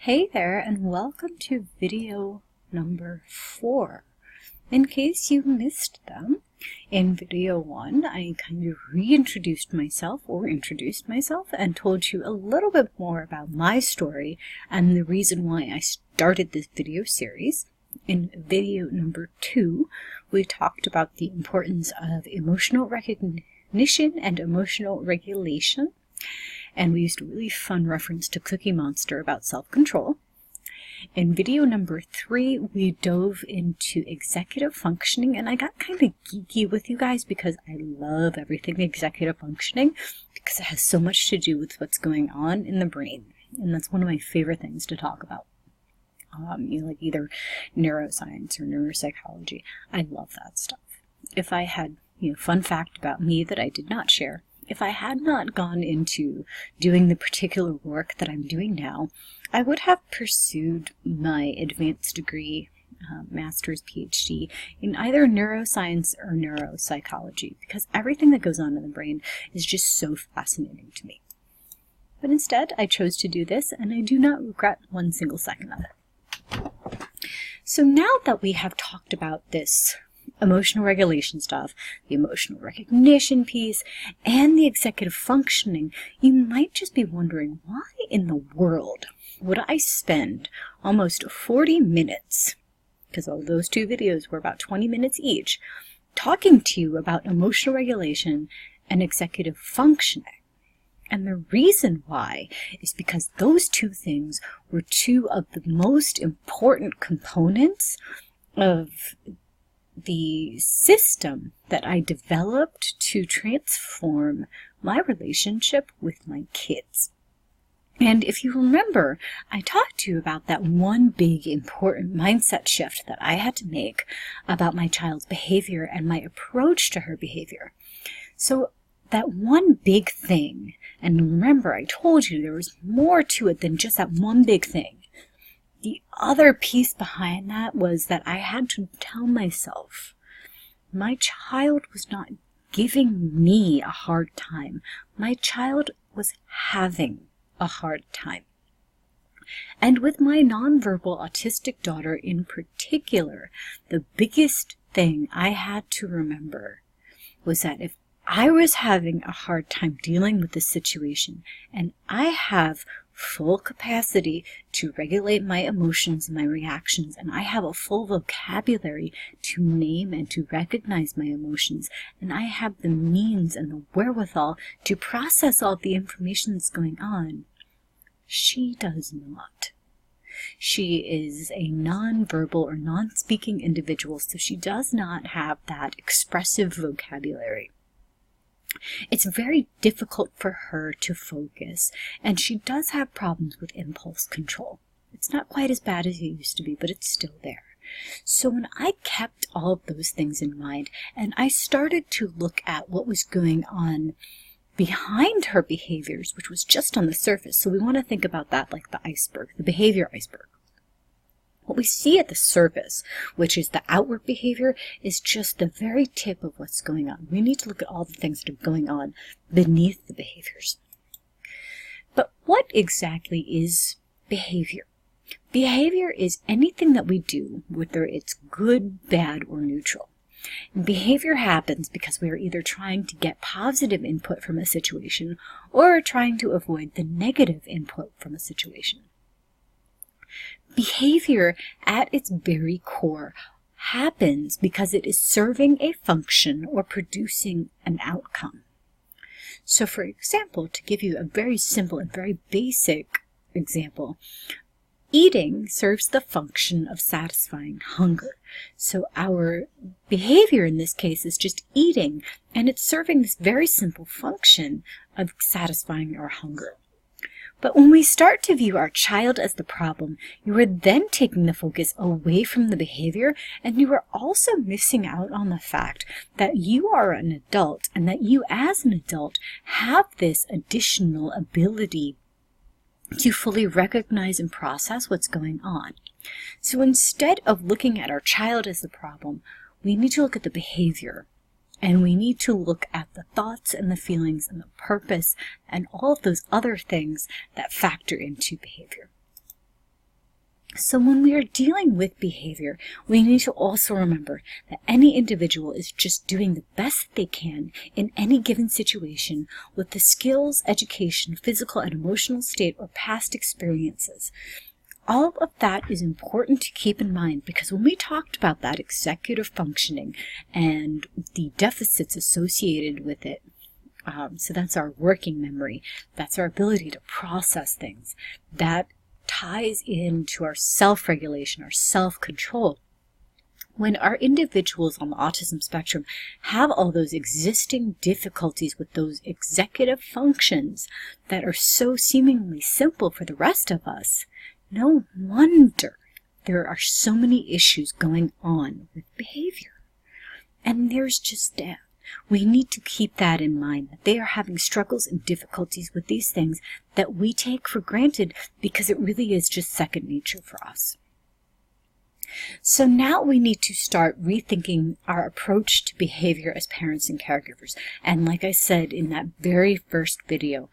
Hey there, and welcome to video number 4. In case you missed them, in video 1 I kind of introduced myself and told you a little bit more about my story and the reason why I started this video series. In video number 2, we talked about the importance of emotional recognition and emotional regulation. And we used a really fun reference to Cookie Monster about self-control. In video number 3, we dove into executive functioning, and I got kind of geeky with you guys because I love everything executive functioning because it has so much to do with what's going on in the brain, and that's one of my favorite things to talk about. Like either neuroscience or neuropsychology. I love that stuff. If I had, fun fact about me that I did not share, if I had not gone into doing the particular work that I'm doing now, I would have pursued my advanced degree, master's PhD, in either neuroscience or neuropsychology, because everything that goes on in the brain is just so fascinating to me. But instead, I chose to do this, and I do not regret one single second of it. So now that we have talked about this emotional regulation stuff, the emotional recognition piece, and the executive functioning, you might just be wondering, why in the world would I spend almost 40 minutes, because all those two videos were about 20 minutes each, talking to you about emotional regulation and executive functioning? And the reason why is because those two things were two of the most important components of the system that I developed to transform my relationship with my kids. And if you remember, I talked to you about that one big important mindset shift that I had to make about my child's behavior and my approach to her behavior. So that one big thing, and remember I told you there was more to it than just that one big thing. The other piece behind that was that I had to tell myself, my child was not giving me a hard time. My child was having a hard time. And with my nonverbal autistic daughter in particular, the biggest thing I had to remember was that if I was having a hard time dealing with this situation, and I have full capacity to regulate my emotions and my reactions, and I have a full vocabulary to name and to recognize my emotions, and I have the means and the wherewithal to process all the information that's going on, she does not. She is a non-verbal or non-speaking individual, so she does not have that expressive vocabulary. It's very difficult for her to focus, and she does have problems with impulse control. It's not quite as bad as it used to be, but it's still there. So when I kept all of those things in mind, and I started to look at what was going on behind her behaviors, which was just on the surface, so we want to think about that like the iceberg, the behavior iceberg. What we see at the surface, which is the outward behavior, is just the very tip of what's going on. We need to look at all the things that are going on beneath the behaviors. But what exactly is behavior? Behavior is anything that we do, whether it's good, bad, or neutral. And behavior happens because we are either trying to get positive input from a situation or trying to avoid the negative input from a situation. Behavior, at its very core, happens because it is serving a function or producing an outcome. So, for example, to give you a very simple and very basic example, eating serves the function of satisfying hunger. So our behavior in this case is just eating, and it's serving this very simple function of satisfying our hunger. But when we start to view our child as the problem, you are then taking the focus away from the behavior, and you are also missing out on the fact that you are an adult, and that you as an adult have this additional ability to fully recognize and process what's going on. So instead of looking at our child as the problem, we need to look at the behavior. And we need to look at the thoughts and the feelings and the purpose and all of those other things that factor into behavior. So when we are dealing with behavior, we need to also remember that any individual is just doing the best they can in any given situation with the skills, education, physical and emotional state, or past experiences. All of that is important to keep in mind, because when we talked about that executive functioning and the deficits associated with it, so that's our working memory, that's our ability to process things, that ties into our self-regulation, our self-control. When our individuals on the autism spectrum have all those existing difficulties with those executive functions that are so seemingly simple for the rest of us, no wonder there are so many issues going on with behavior. And there's just that. We need to keep that in mind, that they are having struggles and difficulties with these things that we take for granted because it really is just second nature for us. So now we need to start rethinking our approach to behavior as parents and caregivers. And like I said in that very first video,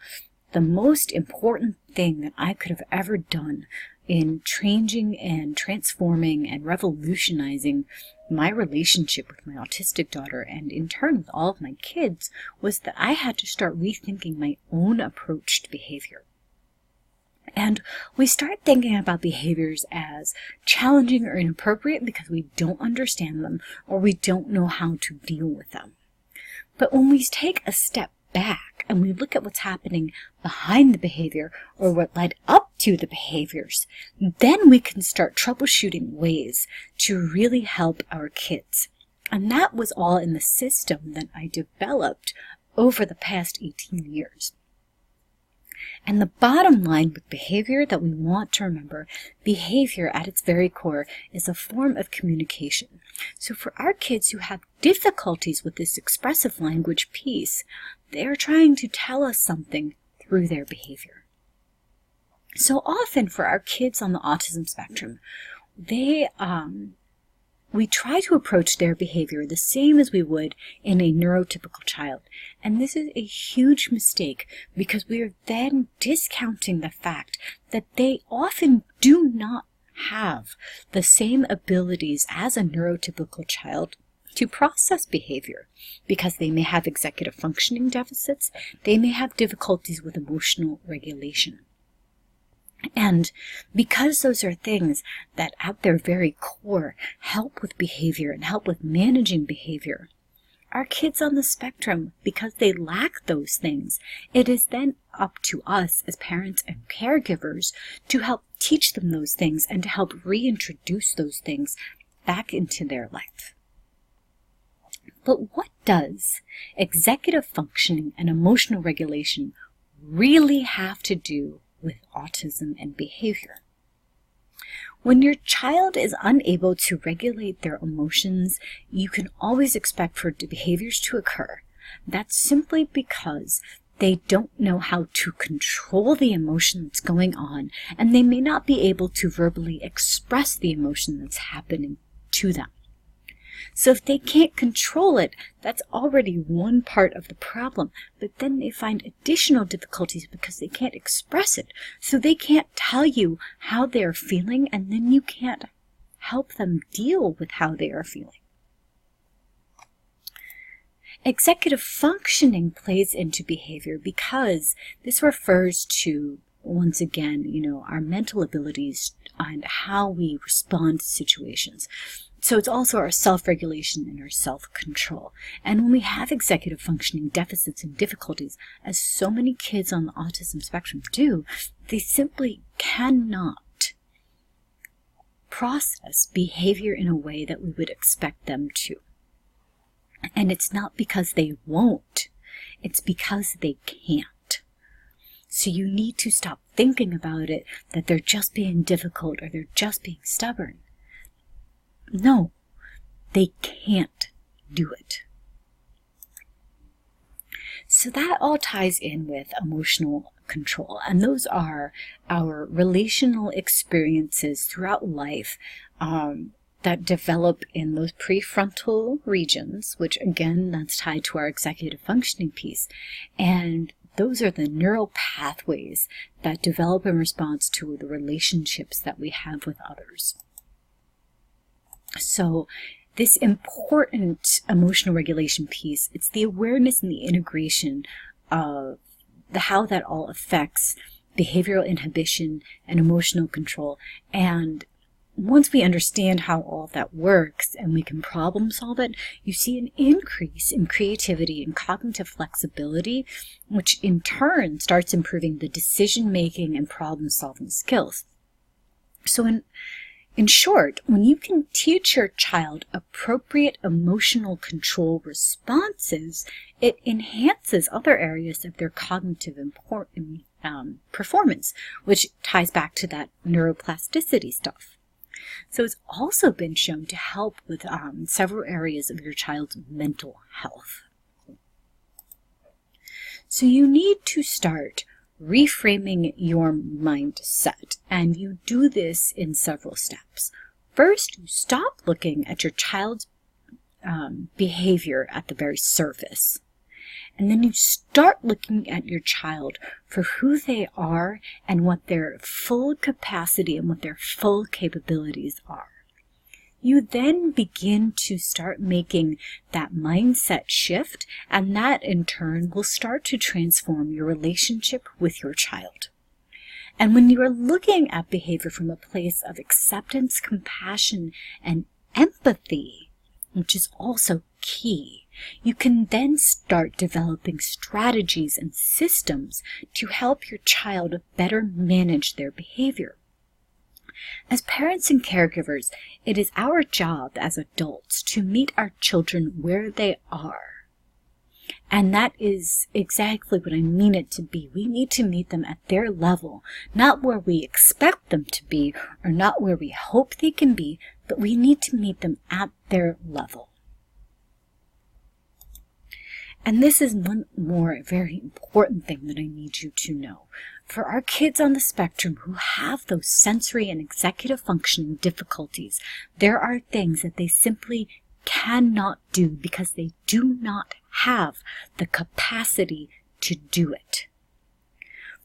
the most important thing that I could have ever done in changing and transforming and revolutionizing my relationship with my autistic daughter, and in turn with all of my kids, was that I had to start rethinking my own approach to behavior. And we start thinking about behaviors as challenging or inappropriate because we don't understand them or we don't know how to deal with them. But when we take a step back and we look at what's happening behind the behavior or what led up to the behaviors, then we can start troubleshooting ways to really help our kids. And that was all in the system that I developed over the past 18 years. And the bottom line with behavior that we want to remember, behavior at its very core is a form of communication. So for our kids who have difficulties with this expressive language piece, they are trying to tell us something through their behavior. So often for our kids on the autism spectrum, we try to approach their behavior the same as we would in a neurotypical child. And this is a huge mistake because we are then discounting the fact that they often do not have the same abilities as a neurotypical child to process behavior, because they may have executive functioning deficits, they may have difficulties with emotional regulation. And because those are things that at their very core help with behavior and help with managing behavior, our kids on the spectrum, because they lack those things, it is then up to us as parents and caregivers to help teach them those things and to help reintroduce those things back into their life. But what does executive functioning and emotional regulation really have to do with autism and behavior? When your child is unable to regulate their emotions, you can always expect for behaviors to occur. That's simply because they don't know how to control the emotion that's going on, and they may not be able to verbally express the emotion that's happening to them. So if they can't control it, that's already one part of the problem. But then they find additional difficulties because they can't express it. So they can't tell you how they're feeling, and then you can't help them deal with how they are feeling. Executive functioning plays into behavior because this refers to, once again, our mental abilities and how we respond to situations. So it's also our self-regulation and our self-control. And when we have executive functioning deficits and difficulties, as so many kids on the autism spectrum do, they simply cannot process behavior in a way that we would expect them to. And it's not because they won't, it's because they can't. So you need to stop thinking about it that they're just being difficult or they're just being stubborn. No, they can't do it. So that all ties in with emotional control, and those are our relational experiences throughout life that develop in those prefrontal regions, which again, that's tied to our executive functioning piece. And those are the neural pathways that develop in response to the relationships that we have with others. So this important emotional regulation piece, it's the awareness and the integration of how that all affects behavioral inhibition and emotional control. And once we understand how all that works and we can problem solve it, you see an increase in creativity and cognitive flexibility, which in turn starts improving the decision-making and problem-solving skills. So in short, when you can teach your child appropriate emotional control responses, it enhances other areas of their cognitive performance, which ties back to that neuroplasticity stuff. So it's also been shown to help with several areas of your child's mental health. So you need to start reframing your mindset, and you do this in several steps. First, you stop looking at your child's behavior at the very surface, and then you start looking at your child for who they are and what their full capacity and what their full capabilities are. You then begin to start making that mindset shift, and that in turn will start to transform your relationship with your child. And when you are looking at behavior from a place of acceptance, compassion, and empathy, which is also key, you can then start developing strategies and systems to help your child better manage their behavior. As parents and caregivers, it is our job as adults to meet our children where they are. And that is exactly what I mean it to be. We need to meet them at their level, not where we expect them to be or not where we hope they can be, but we need to meet them at their level. And this is one more very important thing that I need you to know. For our kids on the spectrum who have those sensory and executive functioning difficulties, there are things that they simply cannot do because they do not have the capacity to do it.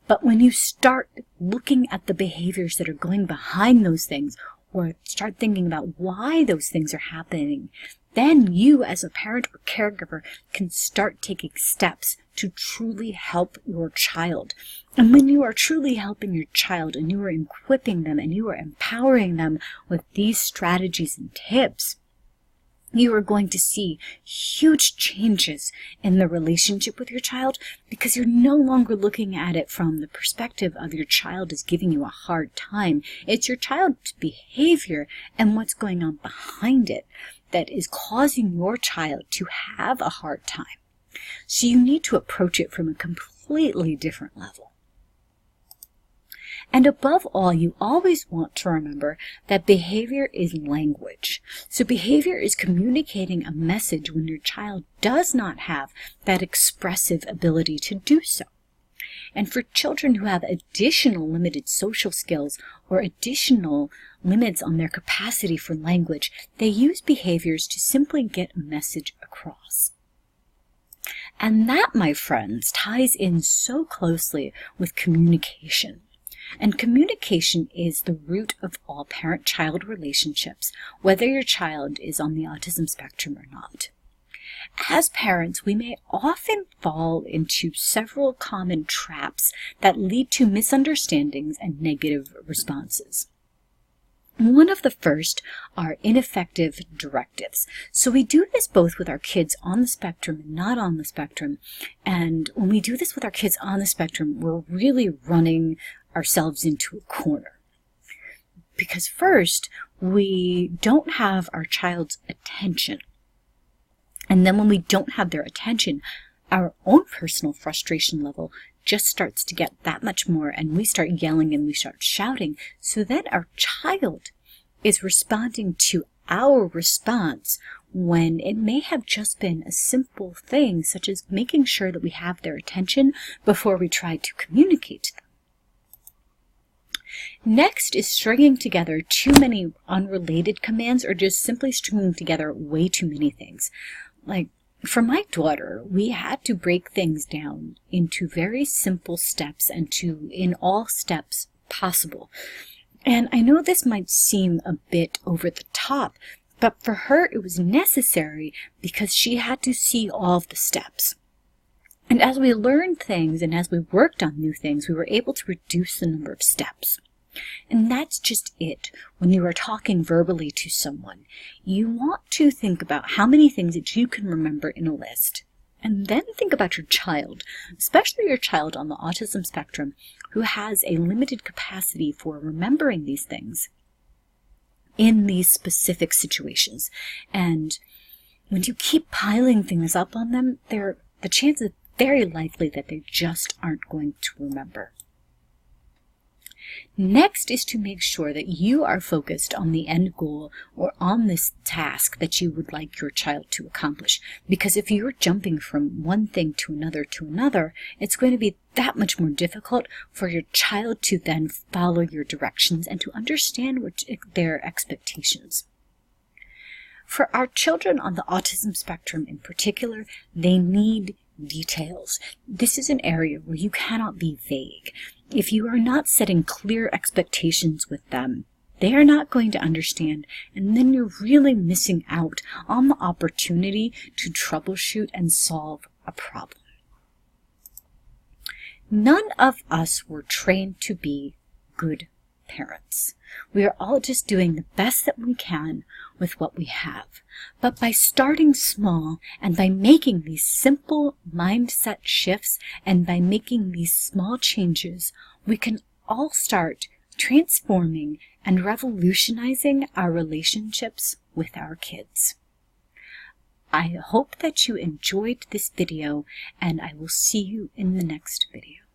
But when you start looking at the behaviors that are going behind those things, or start thinking about why those things are happening, then you as a parent or caregiver can start taking steps to truly help your child. And when you are truly helping your child and you are equipping them and you are empowering them with these strategies and tips, you are going to see huge changes in the relationship with your child, because you're no longer looking at it from the perspective of your child is giving you a hard time. It's your child's behavior and what's going on behind it that is causing your child to have a hard time. So you need to approach it from a completely different level. And above all, you always want to remember that behavior is language. So behavior is communicating a message when your child does not have that expressive ability to do so. And for children who have additional limited social skills or additional limits on their capacity for language, they use behaviors to simply get a message across. And that, my friends, ties in so closely with communication. And communication is the root of all parent-child relationships, whether your child is on the autism spectrum or not. As parents, we may often fall into several common traps that lead to misunderstandings and negative responses. One of the first are ineffective directives. So we do this both with our kids on the spectrum and not on the spectrum. And when we do this with our kids on the spectrum, we're really running ourselves into a corner. Because first, we don't have our child's attention. And then when we don't have their attention, our own personal frustration level just starts to get that much more, and we start yelling and we start shouting. So then our child is responding to our response when it may have just been a simple thing, such as making sure that we have their attention before we try to communicate to them. Next is stringing together too many unrelated commands, or just simply stringing together way too many things. Like, For my daughter, we had to break things down into very simple steps and in all steps possible. And I know this might seem a bit over the top, but for her it was necessary because she had to see all of the steps. And as we learned things and as we worked on new things, we were able to reduce the number of steps. And that's just it. When you are talking verbally to someone, you want to think about how many things that you can remember in a list. And then think about your child, especially your child on the autism spectrum, who has a limited capacity for remembering these things in these specific situations. And when you keep piling things up on them, the chances are very likely that they just aren't going to remember. Next is to make sure that you are focused on the end goal or on this task that you would like your child to accomplish. Because if you're jumping from one thing to another, it's going to be that much more difficult for your child to then follow your directions and to understand their expectations. For our children on the autism spectrum in particular, they need details. This is an area where you cannot be vague. If you are not setting clear expectations with them, they are not going to understand, and then you're really missing out on the opportunity to troubleshoot and solve a problem. None of us were trained to be good parents. We are all just doing the best that we can with what we have. But by starting small and by making these simple mindset shifts and by making these small changes, we can all start transforming and revolutionizing our relationships with our kids. I hope that you enjoyed this video, and I will see you in the next video.